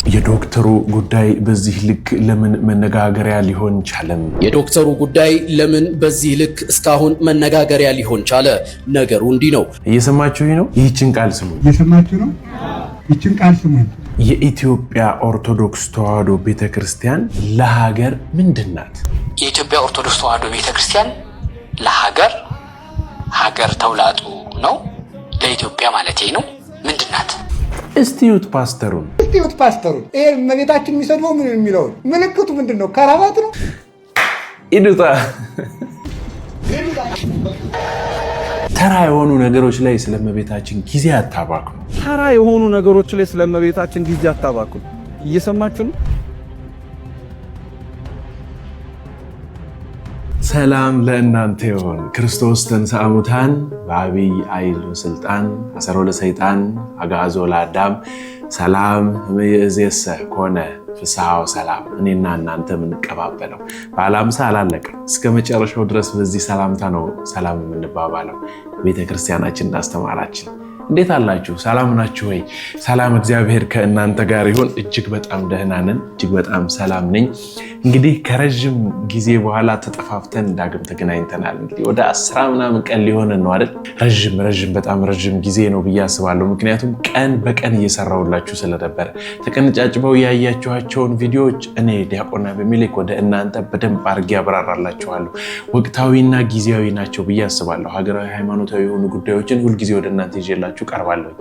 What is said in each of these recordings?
የዶክተሩ ጉዳይ በዚህ ልክ ለምን መነጋገሪያ ሊሆን ቻለም? የዶክተሩ ጉዳይ ለምን በዚህ ልክ እስካሁን መነጋገሪያ ሊሆን ቻለ? ነገሩ እንዲህ ነው። እየሰማችሁ ነው? ይህችን ቃል ስሙ። እየሰማችሁ ነው? ይህችን ቃል ስሙ። የኢትዮጵያ ኦርቶዶክስ ተዋሕዶ ቤተክርስቲያን ለሀገር ምንድናት? የኢትዮጵያ ኦርቶዶክስ ተዋሕዶ ቤተክርስቲያን ለሀገር ተውላጡ ነው። ለኢትዮጵያ ማለት ነው። ምንድናት? እስቲዩት ፓስተሩን ይሄ እመቤታችን የሚሰድበው ምን የሚለው ምልክቱ ምንድነው? ከራባት ነው። ኢዱታ ተራ የሆኑ ነገሮች ላይ ስለእመቤታችን ጊዜ አታባክኑ። ተራ የሆኑ ነገሮች ላይ ስለእመቤታችን ጊዜ አታባክኑ። እየሰማችሁ ነው? ሰላም ለእናንተ ይሁን። ክርስቶስ ተንሥአ እሙታን በዐቢይ ኃይል ወሥልጣን አሰሮ ለሰይጣን አግዓዞ ለአዳም ሰላም እምይእዜሰ ኮነ ፍስሐ ወሰላም። እኔና እናንተ የምንቀባበለው በዓለ ሃምሳ አላለቀም። እስከ መጨረሻው ድረስ በዚህ ሰላምታ ነው ሰላም የምንባባለው ቤተክርስቲያናችን እንዳስተማራችን። እንዴት አላችሁ? ሰላም ናችሁ ወይ? ሰላም እግዚአብሔር ከእናንተ ጋር ይሁን። እጅግ በጣም ደህና ነን። እጅግ በጣም ሰላም ነኝ። እንግዲህ ከረጅም ጊዜ በኋላ ተጠፋፍተን ዳግም ተገናኝተናል። እንግዲህ ወደ 10 ምናምን ቀን ሊሆን ነው አይደል? በጣም ረጅም ጊዜ ነው ብዬ አስባለሁ። ምክንያቱም ቀን በቀን እየሰራሁላችሁ ስለነበረ ተቀነጫጭበው ያያችኋቸውን ቪዲዮዎች እኔ ዲያቆን አቤሜሌክ ወደ እናንተ በደንብ አድርጌ ያብራራላችኋለሁ። ወቅታዊና ጊዜያዊ ናቸው ብዬ አስባለሁ። ሀገራዊ፣ ሃይማኖታዊ የሆኑ ጉዳዮችን ሁልጊዜ ወደ እናንተ ይዤላችሁ ቀርባለሁ።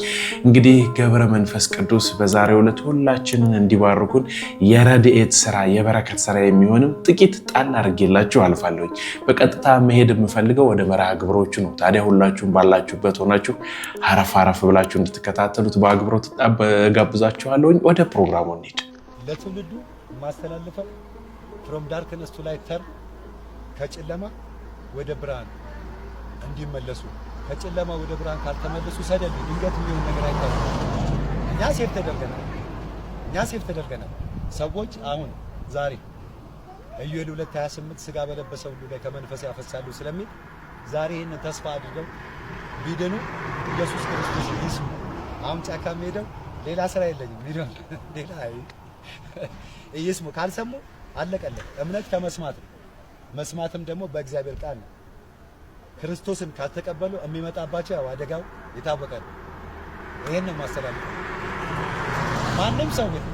እንግዲህ ገብረ መንፈስ ቅዱስ በዛሬው ዕለት ሁላችንን እንዲባርኩን የረድኤት ስራ የበረከት ስራ የሚሆንም ጥቂት ጣል አድርጌላችሁ አልፋለሁ። በቀጥታ መሄድ የምፈልገው ወደ መርሃ ግብሮቹ ነው። ታዲያ ሁላችሁም ባላችሁበት ሆናችሁ አረፍ ብላችሁ እንድትከታተሉት በአክብሮት ጋብዛችኋለሁ። ወደ ፕሮግራሙ እንሂድ። ለትውልዱ ማስተላለፈው ፍሮም ዳርክነስ ቱ ላይት ተር ከጨለማ ወደ ብርሃን እንዲመለሱ ከጨለማ ወደ ብርሃን ካልተመለሱ ሰደል ድንገት የሚሆን ነገር አይታወቅም። እኛ ሴፍ ተደርገናል። ሰዎች አሁን ዛሬ ኢዩኤል 2:28 ስጋ በለበሰው ሁሉ ላይ ከመንፈስ ያፈሳሉ ስለሚል ዛሬ ይህንን ተስፋ አድርገው ቢድኑ ኢየሱስ ክርስቶስ ይስሙ። አሁን ጫካ ሄደው ሌላ ስራ የለኝም ሚሊዮን ሌላ ይስሙ። ካልሰሙ አለቀለት። እምነት ከመስማት ነው። መስማትም ደግሞ በእግዚአብሔር ቃል ነው። ክርስቶስን ካልተቀበሉ የሚመጣባቸው ያው አደጋው የታወቀ ነው። ይሄን ነው ማስተላለፍ። ማንም ሰው ግን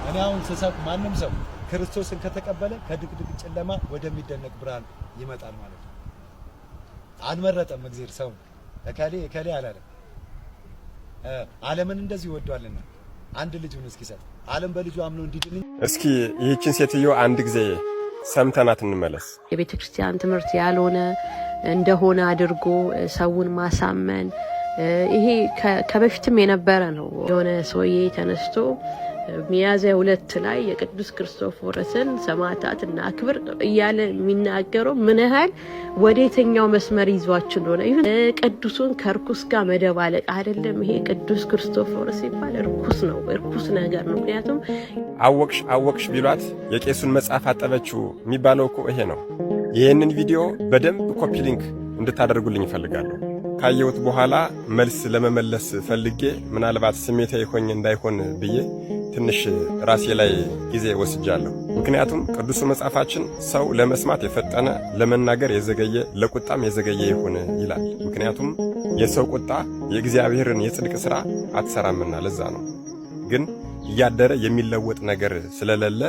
እኔ አሁን ስሰብክ ማንም ሰው ክርስቶስን ከተቀበለ ከድቅድቅ ጨለማ ወደሚደነቅ ብርሃን ይመጣል ማለት ነው። አልመረጠም እግዚአብሔር ሰው እከሌ አላለም። ዓለምን እንደዚህ ወዷልና አንድ ልጁን እስኪሰጥ ዓለም በልጁ አምኖ እንዲድን። እስኪ ይህችን ሴትዮ አንድ ጊዜ ሰምተናት እንመለስ። የቤተ ክርስቲያን ትምህርት ያልሆነ እንደሆነ አድርጎ ሰውን ማሳመን ይሄ ከበፊትም የነበረ ነው። የሆነ ሰውዬ ተነስቶ ሚያዝያ 2 ላይ የቅዱስ ክርስቶፎሮስን ሰማዕታት እና አክብር እያለ የሚናገረው ምን ያህል ወዴተኛው መስመር ይዟችሁ እንደሆነ ይሁን። ቅዱሱን ከርኩስ ጋር መደባለቅ አይደለም። ይሄ ቅዱስ ክርስቶፎሮስ ሲባል እርኩስ ነው፣ እርኩስ ነገር ነው። ምክንያቱም አወቅሽ ቢሏት የቄሱን መጽሐፍ አጠበችው የሚባለው እኮ ይሄ ነው። ይህንን ቪዲዮ በደንብ ኮፒ ሊንክ እንድታደርጉልኝ እፈልጋለሁ። ካየሁት በኋላ መልስ ለመመለስ ፈልጌ ምናልባት ስሜታዊ ሆኜ እንዳይሆን ብዬ ትንሽ ራሴ ላይ ጊዜ ወስጃለሁ። ምክንያቱም ቅዱሱ መጽሐፋችን ሰው ለመስማት የፈጠነ ለመናገር የዘገየ ለቁጣም የዘገየ ይሁን ይላል። ምክንያቱም የሰው ቁጣ የእግዚአብሔርን የጽድቅ ሥራ አትሰራምና ለዛ ነው። ግን እያደረ የሚለወጥ ነገር ስለሌለ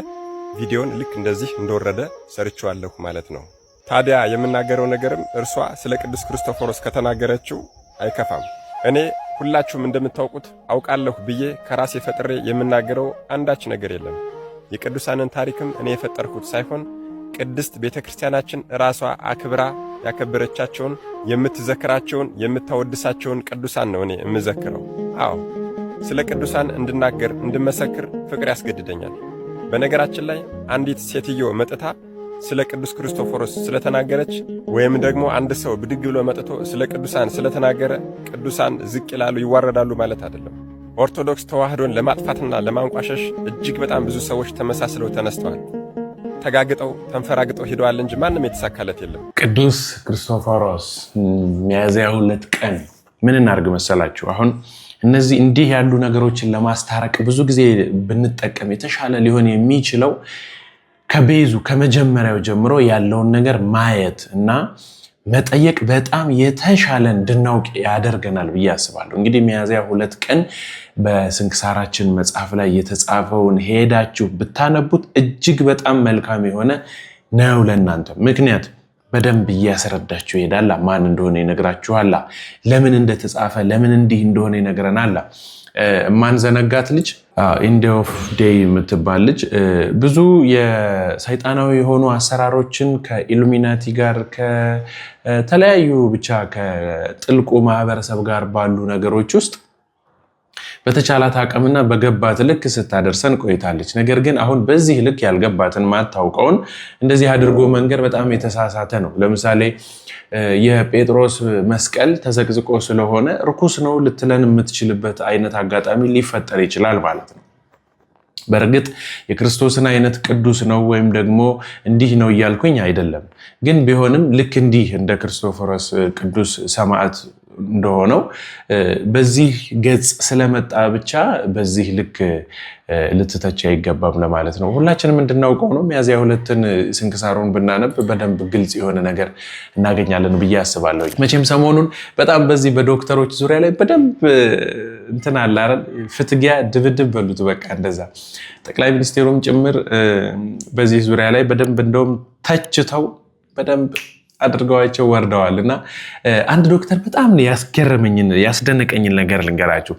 ቪዲዮን ልክ እንደዚህ እንደወረደ ሰርቼዋለሁ ማለት ነው። ታዲያ የምናገረው ነገርም እርሷ ስለ ቅዱስ ክርስቶፎሮስ ከተናገረችው አይከፋም። እኔ ሁላችሁም እንደምታውቁት አውቃለሁ ብዬ ከራሴ ፈጥሬ የምናገረው አንዳች ነገር የለም። የቅዱሳንን ታሪክም እኔ የፈጠርኩት ሳይሆን ቅድስት ቤተክርስቲያናችን ራሷ አክብራ ያከበረቻቸውን የምትዘክራቸውን የምታወድሳቸውን ቅዱሳን ነው እኔ የምዘክረው። አዎ ስለ ቅዱሳን እንድናገር እንድመሰክር ፍቅር ያስገድደኛል። በነገራችን ላይ አንዲት ሴትዮ መጥታ ስለ ቅዱስ ክርስቶፎሮስ ስለተናገረች ወይም ደግሞ አንድ ሰው ብድግ ብሎ መጥቶ ስለ ቅዱሳን ስለተናገረ ቅዱሳን ዝቅ ይላሉ ይዋረዳሉ ማለት አይደለም። ኦርቶዶክስ ተዋህዶን ለማጥፋትና ለማንቋሸሽ እጅግ በጣም ብዙ ሰዎች ተመሳስለው ተነስተዋል። ተጋግጠው ተንፈራግጠው ሄደዋል እንጂ ማንም የተሳካለት የለም። ቅዱስ ክርስቶፎሮስ ሚያዝያ 2 ቀን ምን እናርግ መሰላችሁ? አሁን እነዚህ እንዲህ ያሉ ነገሮችን ለማስታረቅ ብዙ ጊዜ ብንጠቀም የተሻለ ሊሆን የሚችለው ከቤዙ ከመጀመሪያው ጀምሮ ያለውን ነገር ማየት እና መጠየቅ በጣም የተሻለ እንድናውቅ ያደርገናል ብዬ አስባለሁ። እንግዲህ ሚያዝያ 2 ቀን በስንክሳራችን መጽሐፍ ላይ የተጻፈውን ሄዳችሁ ብታነቡት እጅግ በጣም መልካም የሆነ ነው ለእናንተ። ምክንያት በደንብ እያስረዳችሁ ይሄዳል። ማን እንደሆነ ይነግራችኋል። ለምን እንደተጻፈ ለምን እንዲህ እንደሆነ ይነግረናል። ማንዘነጋት ልጅ ኢንድ ኦፍ ዴይ የምትባል ልጅ ብዙ የሰይጣናዊ የሆኑ አሰራሮችን ከኢሉሚናቲ ጋር ከተለያዩ ብቻ ከጥልቁ ማህበረሰብ ጋር ባሉ ነገሮች ውስጥ በተቻላት አቅምና በገባት ልክ ስታደርሰን ቆይታለች። ነገር ግን አሁን በዚህ ልክ ያልገባትን ማታውቀውን እንደዚህ አድርጎ መንገር በጣም የተሳሳተ ነው። ለምሳሌ የጴጥሮስ መስቀል ተዘቅዝቆ ስለሆነ ርኩስ ነው ልትለን የምትችልበት አይነት አጋጣሚ ሊፈጠር ይችላል ማለት ነው። በእርግጥ የክርስቶስን አይነት ቅዱስ ነው ወይም ደግሞ እንዲህ ነው እያልኩኝ አይደለም። ግን ቢሆንም ልክ እንዲህ እንደ ክርስቶፎሮስ ቅዱስ ሰማዕት እንደሆነው በዚህ ገጽ ስለመጣ ብቻ በዚህ ልክ ልትተች አይገባም ለማለት ነው። ሁላችንም እንድናውቀው ነው። ሚያዝያ 2ን ስንክሳሩን ብናነብ በደንብ ግልጽ የሆነ ነገር እናገኛለን ብዬ አስባለሁ። መቼም ሰሞኑን በጣም በዚህ በዶክተሮች ዙሪያ ላይ በደንብ እንትን አለ አይደል፣ ፍትጊያ ድብድብ በሉት በቃ እንደዛ። ጠቅላይ ሚኒስቴሩም ጭምር በዚህ ዙሪያ ላይ በደንብ እንደውም ተችተው በደንብ አድርገዋቸው ወርደዋል። እና አንድ ዶክተር በጣም ያስደነቀኝን ነገር ልንገራችሁ።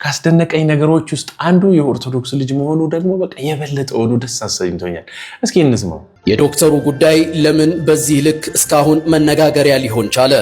ካስደነቀኝ ነገሮች ውስጥ አንዱ የኦርቶዶክስ ልጅ መሆኑ ደግሞ በቃ የበለጠ ሆኖ ደስ አሰኝቶኛል። እስኪ እንስማው። የዶክተሩ ጉዳይ ለምን በዚህ ልክ እስካሁን መነጋገሪያ ሊሆን ቻለ?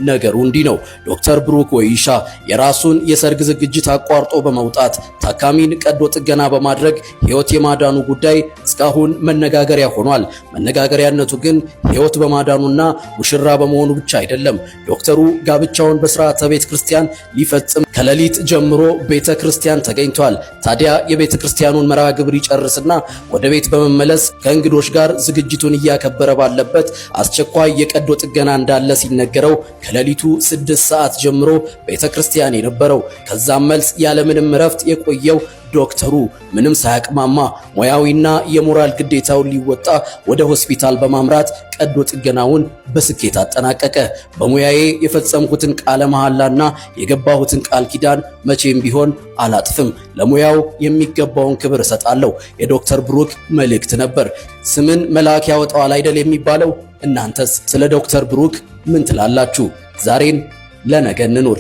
ነገሩ እንዲህ ነው። ዶክተር ብሩክ ወይሻ የራሱን የሰርግ ዝግጅት አቋርጦ በመውጣት ታካሚን ቀዶ ጥገና በማድረግ ሕይወት የማዳኑ ጉዳይ እስካሁን መነጋገሪያ ሆኗል። መነጋገሪያነቱ ግን ሕይወት በማዳኑና ሙሽራ በመሆኑ ብቻ አይደለም። ዶክተሩ ጋብቻውን በስርዓተ ቤተ ክርስቲያን ሊፈጽም ከሌሊት ጀምሮ ቤተ ክርስቲያን ተገኝቷል። ታዲያ የቤተ ክርስቲያኑን መርሃ ግብር ይጨርስና ወደ ቤት በመመለስ ከእንግዶች ጋር ዝግጅቱን እያከበረ ባለበት አስቸኳይ የቀዶ ጥገና እንዳለ ሲነገረው ከሌሊቱ 6 ሰዓት ጀምሮ ቤተ ክርስቲያን የነበረው ከዛም መልስ ያለምንም እረፍት የቆየው ዶክተሩ ምንም ሳያቅማማ ሙያዊና የሞራል ግዴታውን ሊወጣ ወደ ሆስፒታል በማምራት ቀዶ ጥገናውን በስኬት አጠናቀቀ። በሙያዬ የፈጸምኩትን ቃለ መሐላና የገባሁትን ቃል ኪዳን መቼም ቢሆን አላጥፍም፣ ለሙያው የሚገባውን ክብር እሰጣለሁ የዶክተር ብሩክ መልእክት ነበር። ስምን መልአክ ያወጣዋል አይደል የሚባለው? እናንተስ ስለ ዶክተር ብሩክ ምን ትላላችሁ? ዛሬን ለነገ እንኑር።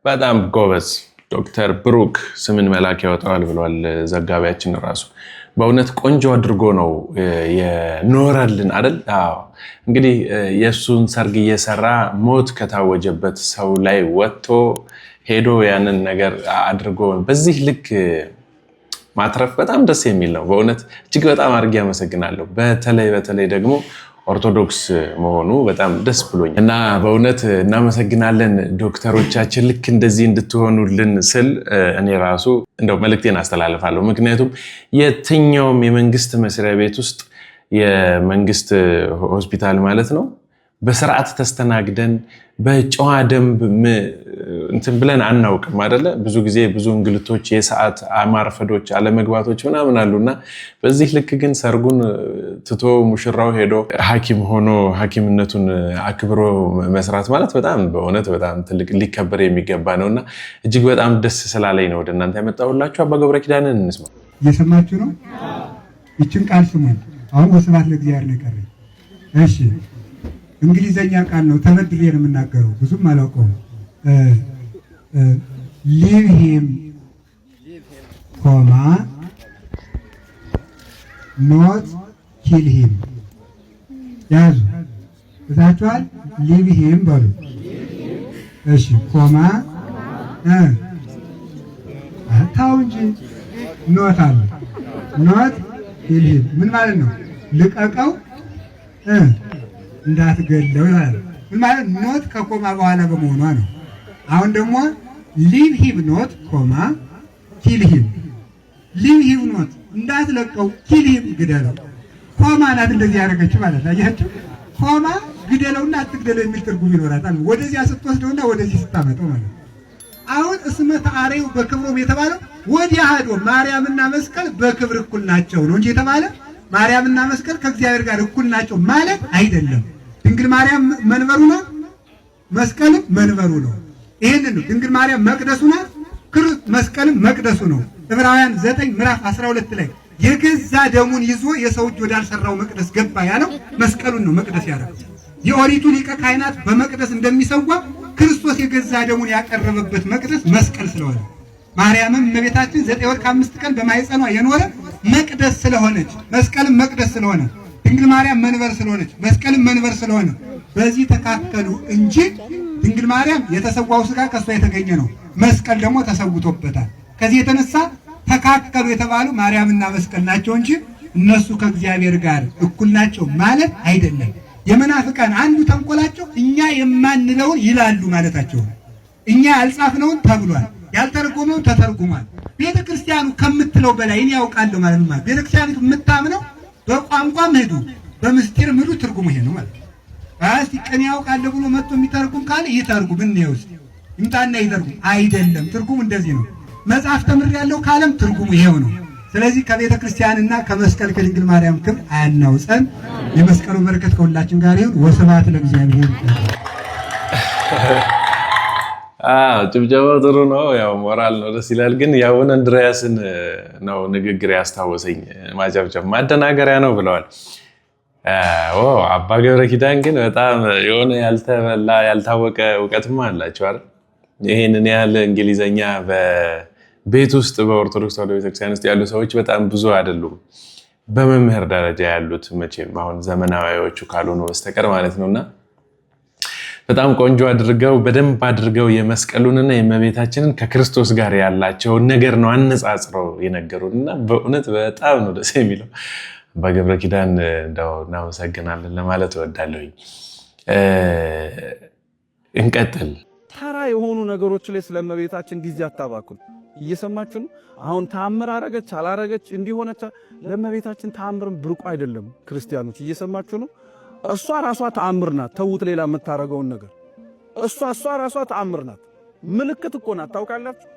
በጣም ጎበዝ። ዶክተር ብሩክ ስምን መልአክ ያወጣዋል ብሏል ዘጋቢያችን ራሱ። በእውነት ቆንጆ አድርጎ ነው የኖረልን አይደል? አዎ። እንግዲህ የእሱን ሰርግ እየሰራ ሞት ከታወጀበት ሰው ላይ ወጥቶ ሄዶ ያንን ነገር አድርጎ በዚህ ልክ ማትረፍ በጣም ደስ የሚል ነው። በእውነት እጅግ በጣም አድርጌ አመሰግናለሁ። በተለይ ደግሞ ኦርቶዶክስ መሆኑ በጣም ደስ ብሎኝ እና በእውነት እናመሰግናለን ዶክተሮቻችን። ልክ እንደዚህ እንድትሆኑልን ስል እኔ ራሱ እንደው መልእክቴን አስተላልፋለሁ። ምክንያቱም የትኛውም የመንግስት መስሪያ ቤት ውስጥ የመንግስት ሆስፒታል ማለት ነው በስርዓት ተስተናግደን በጨዋ ደንብ እንትን ብለን አናውቅም አይደለ? ብዙ ጊዜ ብዙ እንግልቶች፣ የሰዓት ማርፈዶች፣ አለመግባቶች ምናምን አሉና በዚህ ልክ ግን ሰርጉን ትቶ ሙሽራው ሄዶ ሐኪም ሆኖ ሐኪምነቱን አክብሮ መስራት ማለት በጣም በእውነት በጣም ትልቅ ሊከበር የሚገባ ነውና እጅግ በጣም ደስ ስላለኝ ነው ወደ እናንተ ያመጣሁላችሁ። አባ ገብረ ኪዳንን እንስማ። እየሰማችሁ ነው? ይችን ቃል ስሙኝ። አሁን ወስብሐት ለእግዚአብሔር ነው የቀረኝ። እሺ እንግሊዘኛ ቃል ነው፣ ተበድሬ ነው የምናገረው፣ ብዙም አላውቀውም። ሊቭ ሂም ኮማ ኖት ኪል ሂም። ያዙ እዛችኋል። ሊቭ ሂም በሉ። እሺ ኮማ ታው እንጂ ኖት አለ። ኖት ኪል ሂም ምን ማለት ነው? ልቀቀው እንዳትገለው ይላል። ምን ማለት ኖት ከኮማ በኋላ በመሆኗ ነው። አሁን ደግሞ ሊቭ ሂም ኖት ኮማ ኪል ሂም። ሊቭ ሂም ኖት እንዳትለቀው፣ ኪል ሂም ግደለው። ኮማ ናት እንደዚህ ያደረገችው ማለት አያችሁ። ኮማ ግደለውና አትግደለው የሚል ትርጉም ይኖራታል። ወደዚያ ስትወስደውና ወደዚህ ስታመጣው ማለት አሁን እስመ ተአሬው በክብሮም የተባለው ወዲያ ሄዶ ማርያምና መስቀል በክብር እኩል ናቸው ነው እንጂ የተባለ ማርያምና መስቀል ከእግዚአብሔር ጋር እኩል ናቸው ማለት አይደለም። ድንግል ማርያም መንበሩ ነው፣ መስቀልም መንበሩ ነው። ይሄንን ነው ድንግል ማርያም መቅደሱ ናት፣ መስቀልም መቅደሱ ነው። ዕብራውያን 9 ምዕራፍ 12 ላይ የገዛ ደሙን ይዞ የሰው እጅ ወዳልሰራው መቅደስ ገባ ያለው መስቀሉን ነው መቅደስ ያደረገው። የኦሪቱ ሊቀ ካህናት በመቅደስ እንደሚሰዋ ክርስቶስ የገዛ ደሙን ያቀረበበት መቅደስ መስቀል ስለሆነ ማርያምም እመቤታችን 9 ወር ከ5 ቀን በማኅፀኗ የኖረ መቅደስ ስለሆነች መስቀልም መቅደስ ስለሆነ ድንግል ማርያም መንበር ስለሆነች መስቀልም መንበር ስለሆነ በዚህ ተካከሉ እንጂ ድንግል ማርያም የተሰዋው ሥጋ ከሷ የተገኘ ነው። መስቀል ደግሞ ተሰውቶበታል። ከዚህ የተነሳ ተካከሉ የተባሉ ማርያምና መስቀል ናቸው እንጂ እነሱ ከእግዚአብሔር ጋር እኩል ናቸው ማለት አይደለም። የመናፍቃን አንዱ ተንኮላቸው እኛ የማንለውን ይላሉ ማለታቸው ነው። እኛ ያልጻፍነውን ተብሏል፣ ያልተረጎመውን ተተርጉሟል። ቤተክርስቲያኑ ከምትለው በላይ እኔ ያውቃለሁ ማለት ነው። ቤተክርስቲያኑ የምታምነው በቋንቋ ምህዱ በምስጢር ምህዱ ትርጉሙ ይሄ ነው ማለት ነው። አስቲ ቀን ያውቃለሁ ብሎ መጥቶ የሚተርጉም ካለ ይተርጉም እንየውስ ይምጣና ይተርጉም። አይደለም ትርጉሙ እንደዚህ ነው። መጽሐፍ ተምሬያለሁ ካለም ትርጉሙ ይሄው ነው። ስለዚህ ከቤተ ክርስቲያንና ከመስቀል ከድንግል ማርያም ክብር አያናውፀን። የመስቀሉ በረከት ከሁላችን ጋር ይሁን። ወስብሐት ለእግዚአብሔር። ጭብጨባው ጥሩ ነው፣ ያው ሞራል ነው፣ ደስ ይላል። ግን የአቡነ እንድርያስን ነው ንግግር ያስታወሰኝ። ማጨብጨብ ማደናገሪያ ነው ብለዋል። አባ ገብረ ኪዳን ግን በጣም የሆነ ያልተበላ ያልታወቀ እውቀትማ አላቸው አይደል? ይሄንን ያህል እንግሊዘኛ በቤት ውስጥ በኦርቶዶክስ ተዋሕዶ ቤተክርስቲያን ውስጥ ያሉ ሰዎች በጣም ብዙ አይደሉም። በመምህር ደረጃ ያሉት መቼም አሁን ዘመናዊዎቹ ካልሆኑ በስተቀር ማለት ነውና በጣም ቆንጆ አድርገው በደንብ አድርገው የመስቀሉንና የእመቤታችንን ከክርስቶስ ጋር ያላቸውን ነገር ነው አነጻጽረው የነገሩንና በእውነት በጣም ነው ደስ የሚለው። አባ ገብረ ኪዳን እንደው እናመሰግናለን ለማለት እወዳለሁኝ። እንቀጥል። ተራ የሆኑ ነገሮች ላይ ስለእመቤታችን ጊዜ አታባክኑ። እየሰማችሁ ነው። አሁን ተአምር አረገች አላረገች እንዲሆነች ለእመቤታችን ተአምርም ብርቁ አይደለም። ክርስቲያኖች እየሰማችሁ ነው። እሷ ራሷ ተአምር ናት። ተውት ሌላ የምታረገውን ነገር። እሷ ራሷ ተአምር ናት። ምልክት እኮ ናት። ታውቃላችሁ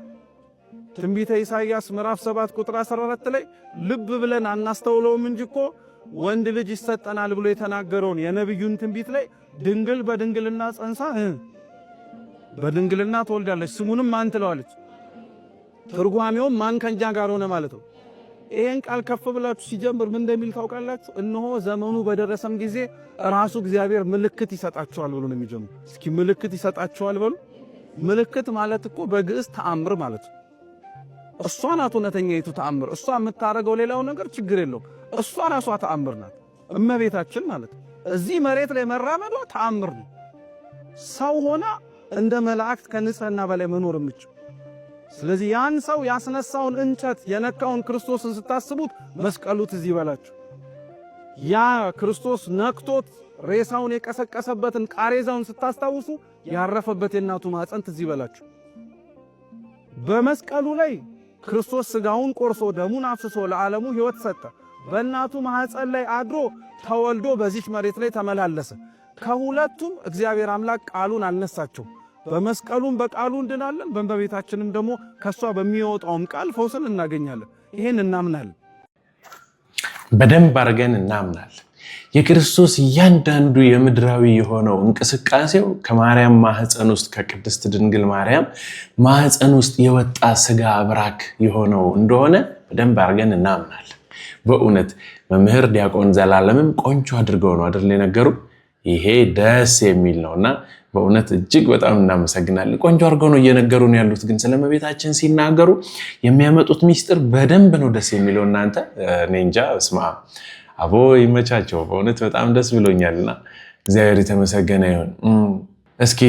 ትንቢተ ኢሳይያስ ምዕራፍ 7 ቁጥር 14 ላይ ልብ ብለን አናስተውለውም እንጂ እኮ ወንድ ልጅ ይሰጠናል ብሎ የተናገረውን የነብዩን ትንቢት ላይ ድንግል በድንግልና ጸንሳ በድንግልና ትወልዳለች፣ ስሙንም ማን ትለዋለች? ትርጓሜውም ማን ከእኛ ጋር ሆነ ማለት ነው። ይሄን ቃል ከፍ ብላችሁ ሲጀምር ምን እንደሚል ታውቃላችሁ? እነሆ ዘመኑ በደረሰም ጊዜ ራሱ እግዚአብሔር ምልክት ይሰጣቸዋል ብሎ ነው የሚጀምር። እስኪ ምልክት ይሰጣቸዋል በሉ። ምልክት ማለት እኮ በግዕዝ ተአምር ማለት ነው። እሷ ናት እውነተኛይቱ ተአምር። እሷ የምታረገው ሌላው ነገር ችግር የለውም። እሷ ራሷ ተአምር ናት። እመቤታችን ማለት እዚህ መሬት ላይ መራመዷ ተአምር ነው። ሰው ሆና እንደ መላእክት ከንጽህና በላይ መኖር የምችል። ስለዚህ ያን ሰው ያስነሳውን እንጨት የነካውን ክርስቶስን ስታስቡት መስቀሉት እዚህ ይበላችሁ። ያ ክርስቶስ ነክቶት ሬሳውን የቀሰቀሰበትን ቃሬዛውን ስታስታውሱ ያረፈበት የእናቱ ማዕፀን እዚህ ይበላችሁ። በመስቀሉ ላይ ክርስቶስ ስጋውን ቆርሶ ደሙን አፍስሶ ለዓለሙ ሕይወት ሰጠ። በእናቱ ማዕፀን ላይ አድሮ ተወልዶ በዚች መሬት ላይ ተመላለሰ። ከሁለቱም እግዚአብሔር አምላክ ቃሉን አልነሳቸው። በመስቀሉም በቃሉ እንድናለን፣ በእመቤታችንም ደግሞ ከሷ በሚወጣውም ቃል ፈውስን እናገኛለን። ይሄን እናምናለን፣ በደንብ አድርገን እናምናለን። የክርስቶስ እያንዳንዱ የምድራዊ የሆነው እንቅስቃሴው ከማርያም ማህፀን ውስጥ ከቅድስት ድንግል ማርያም ማህፀን ውስጥ የወጣ ስጋ አብራክ የሆነው እንደሆነ በደንብ አድርገን እናምናለን። በእውነት መምህር ዲያቆን ዘላለምም ቆንጆ አድርገው ነው አይደል የነገሩ። ይሄ ደስ የሚል ነውና በእውነት እጅግ በጣም እናመሰግናለን። ቆንጆ አድርገው ነው እየነገሩን ያሉት። ግን ስለ እመቤታችን ሲናገሩ የሚያመጡት ሚስጥር በደንብ ነው ደስ የሚለው። እናንተ እኔ እንጃ እስማ አቦ ይመቻቸው። በእውነት በጣም ደስ ብሎኛልና እግዚአብሔር የተመሰገነ ይሁን። እስኪ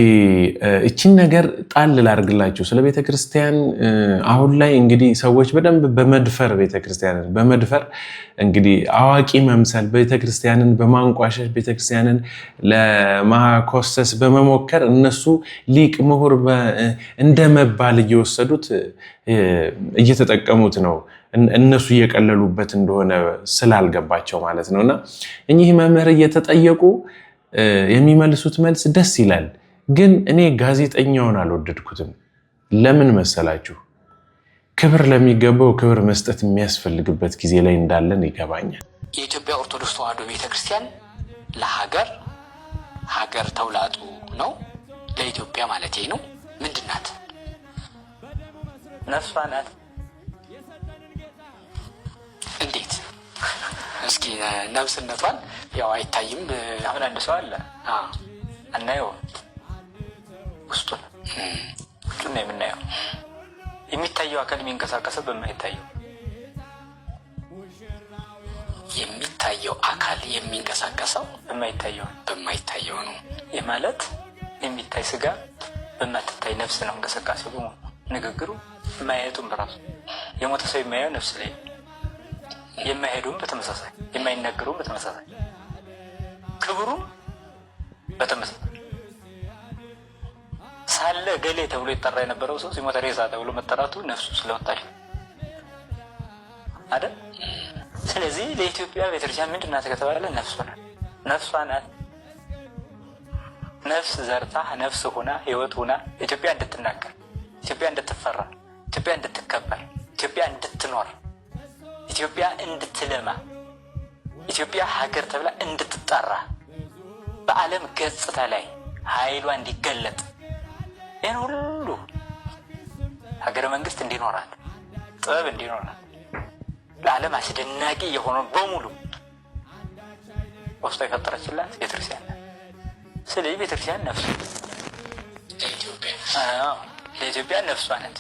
እቺን ነገር ጣል ላድርግላችሁ ስለ ቤተክርስቲያን። አሁን ላይ እንግዲህ ሰዎች በደንብ በመድፈር ቤተክርስቲያንን በመድፈር እንግዲህ አዋቂ መምሰል፣ ቤተክርስቲያንን በማንቋሸሽ፣ ቤተክርስቲያንን ለማኮሰስ በመሞከር እነሱ ሊቅ ምሁር እንደመባል እየወሰዱት እየተጠቀሙት ነው። እነሱ እየቀለሉበት እንደሆነ ስላልገባቸው ማለት ነውና እኚህ መምህር እየተጠየቁ የሚመልሱት መልስ ደስ ይላል። ግን እኔ ጋዜጠኛውን አልወደድኩትም። ለምን መሰላችሁ? ክብር ለሚገባው ክብር መስጠት የሚያስፈልግበት ጊዜ ላይ እንዳለን ይገባኛል። የኢትዮጵያ ኦርቶዶክስ ተዋሕዶ ቤተክርስቲያን ለሀገር ሀገር ተውላጡ ነው። ለኢትዮጵያ ማለት ነው። ምንድን ናት? ነፍሷ ናት። እንዴት? እስኪ ነፍስነቷን ያው አይታይም። አሁን አንድ ሰው አለ አናየው፣ ውስጡን ነው የምናየው። የሚታየው አካል የሚንቀሳቀሰው በማይታየው የሚታየው አካል የሚንቀሳቀሰው በማይታየው ነው። ይህ ማለት የሚታይ ስጋ በማትታይ ነፍስ ነው እንቅስቃሴው በሙሉ። ንግግሩ ማየቱም በራሱ የሞተ ሰው የማየው ነፍስ ላይ፣ የማይሄዱም በተመሳሳይ፣ የማይነገሩም በተመሳሳይ፣ ክብሩም በተመሳሳይ ሳለ ገሌ ተብሎ ይጠራ የነበረው ሰው ሲሞት ሬሳ ተብሎ መጠራቱ ነፍሱ ስለወጣች አይደል? ስለዚህ ለኢትዮጵያ ቤተክርስቲያን ምንድን ናት ከተባለ ነፍሷ ናት። ነፍስ ዘርታ ነፍስ ሆና ህይወት ሆና ኢትዮጵያ እንድትናገር፣ ኢትዮጵያ እንድትፈራ፣ ኢትዮጵያ እንድትከበር፣ ኢትዮጵያ እንድትኖር፣ ኢትዮጵያ እንድትለማ፣ ኢትዮጵያ ሀገር ተብላ እንድትጠራ፣ በዓለም ገጽታ ላይ ኃይሏ እንዲገለጥ፣ ይህን ሁሉ ሀገረ መንግስት እንዲኖራት፣ ጥበብ እንዲኖራት፣ ለዓለም አስደናቂ የሆነውን በሙሉ ውስጧ የፈጠረችላት ቤተክርስቲያን ናት። ስለዚህ ቤተክርስቲያን ነፍሷ ለኢትዮጵያ ነፍሷ ናት።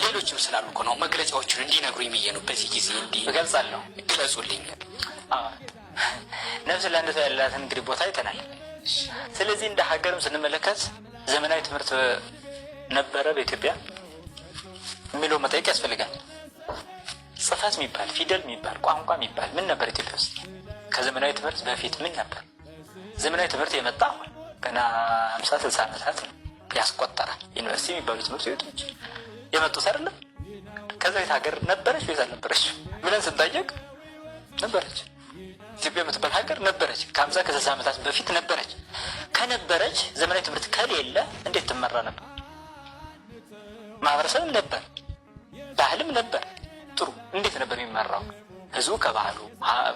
ሌሎችም ስላሉ እኮ ነው መግለጫዎቹን እንዲነግሩኝ ብዬ ነው። በዚህ ጊዜ እገልጻለሁ። ግለጹልኝ። ነፍስ ለአንድ ሰው ያላትን እንግዲህ ቦታ አይተናል። ስለዚህ እንደ ሀገርም ስንመለከት ዘመናዊ ትምህርት ነበረ በኢትዮጵያ የሚለው መጠየቅ ያስፈልጋል። ጽፈት የሚባል ፊደል የሚባል ቋንቋ የሚባል ምን ነበር ኢትዮጵያ ውስጥ? ከዘመናዊ ትምህርት በፊት ምን ነበር? ዘመናዊ ትምህርት የመጣ ገና 50-60 ዓመታት ያስቆጠረ ዩኒቨርሲቲ የሚባሉ ትምህርት ቤቶች የመጡት አይደለም። ከዛ ቤት ሀገር ነበረች ወይስ አልነበረች ብለን ስንጠየቅ ነበረች። ኢትዮጵያ የምትባል ሀገር ነበረች። ከ50-60 ዓመታት በፊት ነበረች። ከነበረች ዘመናዊ ትምህርት ከሌለ እንዴት ትመራ ነበር? ማህበረሰብም ነበር፣ ባህልም ነበር። ጥሩ እንዴት ነበር የሚመራው? ህዝቡ ከባህሉ፣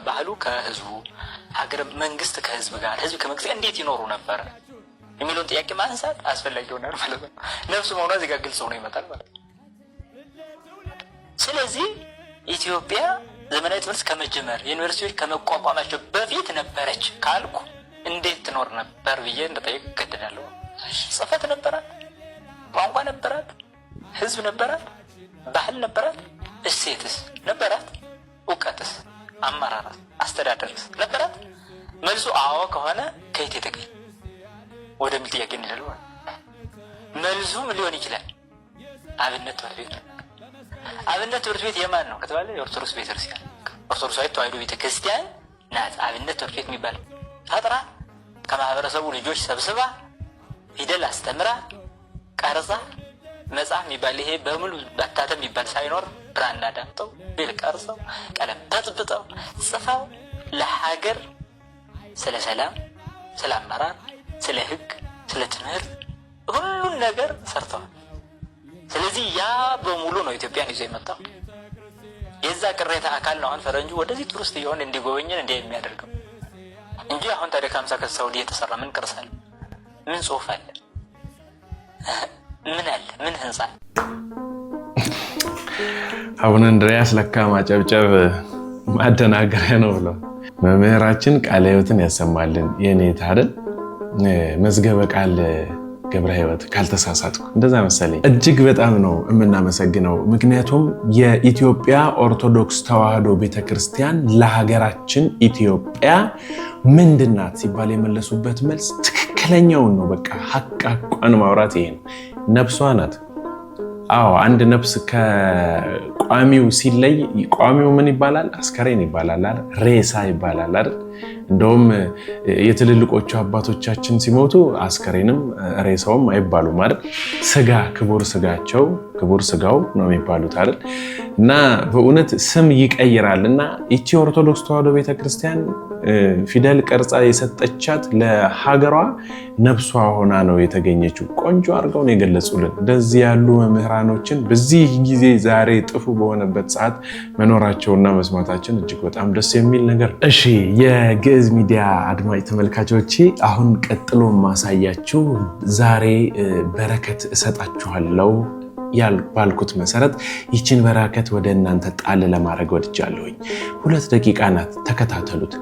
ባህሉ ከህዝቡ፣ ሀገር መንግስት ከህዝብ ጋር፣ ህዝብ ከመንግስት ጋር እንዴት ይኖሩ ነበር የሚለውን ጥያቄ ማንሳት አስፈላጊ ይሆናል ማለት ነው። ነፍሱ መሆኗ እዚህ ጋር ግልጽ ሆኖ ይመጣል ማለት ነው። ስለዚህ ኢትዮጵያ ዘመናዊ ትምህርት ከመጀመር ዩኒቨርሲቲዎች ከመቋቋማቸው በፊት ነበረች ካልኩ እንዴት ትኖር ነበር ብዬ እንደጠየቅ እገደዳለሁ። ጽፈት ነበራት፣ ቋንቋ ነበራት፣ ህዝብ ነበራት፣ ባህል ነበራት፣ እሴትስ ነበራት፣ እውቀትስ፣ አመራራት፣ አስተዳደርስ ነበራት? መልሱ አዎ ከሆነ ከየት የተገኘ ወደሚል ጥያቄ እንሄዳለን። መልሱም ሊሆን ይችላል አብነት ትምህርት ቤት። አብነት ትምህርት ቤት የማን ነው ከተባለ የኦርቶዶክስ ቤተክርስቲያን፣ ኦርቶዶክሳዊ ተዋሕዶ ቤተክርስቲያን ናት። አብነት ትምህርት ቤት የሚባል ፈጥራ ከማህበረሰቡ ልጆች ሰብስባ ፊደል አስተምራ ቀርጻ መጽሐፍ የሚባል ይሄ በሙሉ በታተም የሚባል ሳይኖር ብራና ዳምጠው ቤል ቀርጸው ቀለም በጥብጠው ጽፈው ለሀገር ስለ ሰላም፣ ስለ አመራር፣ ስለ ህግ፣ ስለ ትምህርት ሁሉን ነገር ሰርተዋል። ስለዚህ ያ በሙሉ ነው ኢትዮጵያን ይዞ የመጣው። የዛ ቅሬታ አካል ነው አሁን ፈረንጁ ወደዚህ ቱሪስት እየሆን እንዲጎበኘን እንዲህ የሚያደርገው እንጂ አሁን ታዲያ ከ50 ከሳውዲ የተሰራ ምን ቅርስ አለ? ምን ጽሁፍ አለ? ምን አለ? ምን ህንጻ? አቡነ እንድርያስ ለካ ማጨብጨብ ማደናገሪያ ነው ብለው መምህራችን ቃለ ሕይወትን ያሰማልን። የኔታ አይደል መዝገበ ቃል ገብረ ሕይወት ካልተሳሳትኩ እንደዛ መሰለኝ። እጅግ በጣም ነው የምናመሰግነው። ምክንያቱም የኢትዮጵያ ኦርቶዶክስ ተዋሕዶ ቤተክርስቲያን ለሀገራችን ኢትዮጵያ ምንድናት ሲባል የመለሱበት መልስ ትክክለኛውን ነው። በቃ ሀቃቋን ማውራት ይሄ ነው። ነፍሷ ናት። አዎ አንድ ነፍስ ቋሚው ሲለይ ቋሚው ምን ይባላል? አስከሬን ይባላል አይደል? ሬሳ ይባላል አይደል? እንደውም የትልልቆቹ አባቶቻችን ሲሞቱ አስከሬንም ሬሳውም አይባሉም አይደል? ስጋ ክቡር ስጋቸው ክቡር ስጋው ነው የሚባሉት አይደል? እና በእውነት ስም ይቀይራልና ይቺ ኦርቶዶክስ ተዋሕዶ ቤተክርስቲያን ፊደል ቀርጻ የሰጠቻት ለሀገሯ ነፍሷ ሆና ነው የተገኘችው። ቆንጆ አድርገው ነው የገለጹልን። እንደዚህ ያሉ መምህራኖችን በዚህ ጊዜ ዛሬ ጥፉ በሆነበት ሰዓት መኖራቸውና መስማታችን እጅግ በጣም ደስ የሚል ነገር። እሺ የግዕዝ ሚዲያ አድማጭ ተመልካቾቼ አሁን ቀጥሎ ማሳያችሁ ዛሬ በረከት እሰጣችኋለሁ ባልኩት መሰረት ይችን በረከት ወደ እናንተ ጣል ለማድረግ ወድጃለሁኝ። 2 ደቂቃ ናት፣ ተከታተሉት።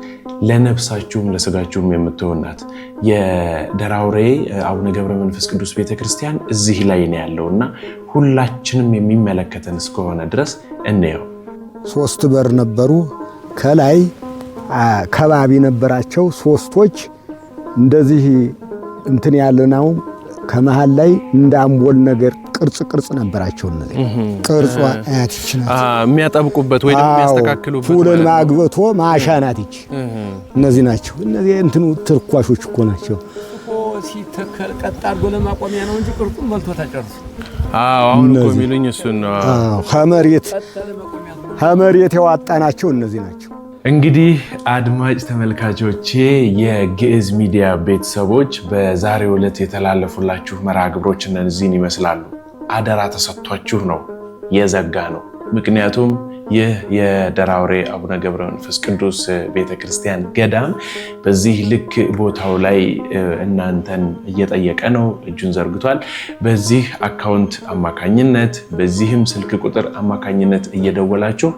ለነፍሳችሁም ለስጋችሁም የምትሆናት የደራውሬ አቡነ ገብረ መንፈስ ቅዱስ ቤተክርስቲያን እዚህ ላይ ነው ያለውና ሁላችንም የሚመለከተን እስከሆነ ድረስ እንየው። 3 በር ነበሩ። ከላይ ከባቢ ነበራቸው 3ቶች እንደዚህ እንትን ያለናው ከመሃል ላይ እንደ አምቦል ነገር ቅርጽ ነበራቸው። እነዚህ ቅርጿ አያት ይችላል የሚያጠብቁበት ወይ ደግሞ የሚያስተካክሉበት ፉልን ማግበቶ ማሻናት ይች እነዚህ ናቸው። እነዚህ እንትኑ ትርኳሾች እኮ ናቸው። ሲተከል ቀጥ አድርጎ ለማቆሚያ ነው እንጂ ቅርጹን መልቶ ተጨርሶ። አሁን እኮ የሚሉኝ እሱን ነው። ከመሬት ያወጣናቸው እነዚህ ናቸው። እንግዲህ አድማጭ ተመልካቾቼ የግዕዝ ሚዲያ ቤተሰቦች በዛሬው ዕለት የተላለፉላችሁ መርሃ ግብሮች እነዚህን ይመስላሉ። አደራ ተሰጥቷችሁ ነው የዘጋ ነው። ምክንያቱም ይህ የደራውሬ አቡነ ገብረ መንፈስ ቅዱስ ቤተክርስቲያን ገዳም በዚህ ልክ ቦታው ላይ እናንተን እየጠየቀ ነው፣ እጁን ዘርግቷል። በዚህ አካውንት አማካኝነት በዚህም ስልክ ቁጥር አማካኝነት እየደወላችሁ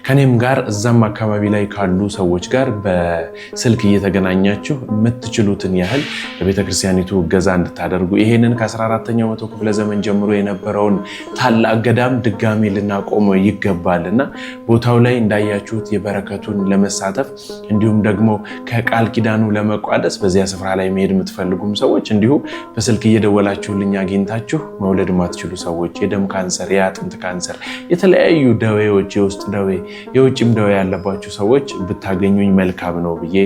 ከኔም ጋር እዛም አካባቢ ላይ ካሉ ሰዎች ጋር በስልክ እየተገናኛችሁ የምትችሉትን ያህል ለቤተክርስቲያኒቱ እገዛ እንድታደርጉ ይሄንን ከ14ኛው መቶ ክፍለ ዘመን ጀምሮ የነበረውን ታላቅ ገዳም ድጋሚ ልናቆመው ይገባልና ቦታው ላይ እንዳያችሁት የበረከቱን ለመሳተፍ እንዲሁም ደግሞ ከቃል ኪዳኑ ለመቋደስ በዚያ ስፍራ ላይ መሄድ የምትፈልጉም ሰዎች እንዲሁ በስልክ እየደወላችሁልኝ አግኝታችሁ መውለድ ማትችሉ ሰዎች የደም ካንሰር፣ የአጥንት ካንሰር፣ የተለያዩ ደዌዎች፣ የውስጥ ደዌ የውጭም ደዌ ያለባችሁ ሰዎች ብታገኙኝ መልካም ነው ብዬ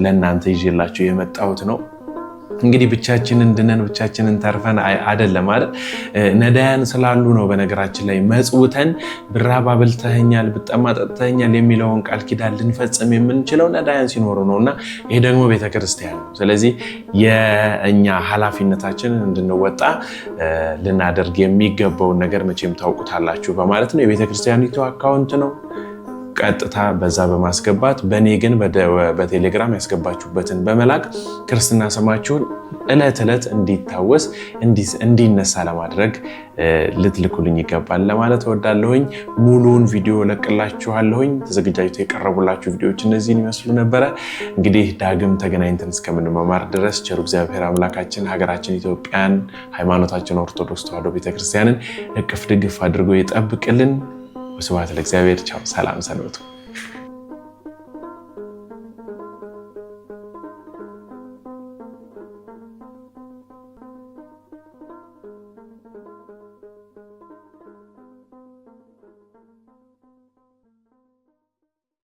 ለእናንተ ይዤላችሁ የመጣሁት ነው። እንግዲህ ብቻችንን ድነን ብቻችንን ተርፈን አይደለም አይደል? ነዳያን ስላሉ ነው። በነገራችን ላይ መጽውተን ብራብ አብልተኸኛል፣ ብጠማ ጠጥተኸኛል የሚለውን ቃል ኪዳን ልንፈጽም የምንችለው ነዳያን ሲኖሩ ነውና ይሄ ደግሞ ቤተክርስቲያን ነው። ስለዚህ የእኛ ኃላፊነታችንን እንድንወጣ ልናደርግ የሚገባውን ነገር መቼም ታውቁታላችሁ በማለት ነው። የቤተክርስቲያኒቱ አካውንት ነው። ቀጥታ በዛ በማስገባት በእኔ ግን በቴሌግራም ያስገባችሁበትን በመላክ ክርስትና ስማችሁን ዕለት ዕለት እንዲታወስ እንዲነሳ ለማድረግ ልትልኩልኝ ይገባል ለማለት እወዳለሁኝ። ሙሉውን ቪዲዮ ለቅላችኋለሁኝ። ተዘጋጅተው የቀረቡላችሁ ቪዲዮዎች እነዚህን ይመስሉ ነበረ። እንግዲህ ዳግም ተገናኝተን እስከምንመማር ድረስ ቸሩ እግዚአብሔር አምላካችን ሀገራችን ኢትዮጵያን፣ ሃይማኖታችን ኦርቶዶክስ ተዋሕዶ ቤተክርስቲያንን እቅፍ ድግፍ አድርጎ ይጠብቅልን። ወስብሐት ለእግዚአብሔር። ቻው፣ ሰላም ሰንብቱ።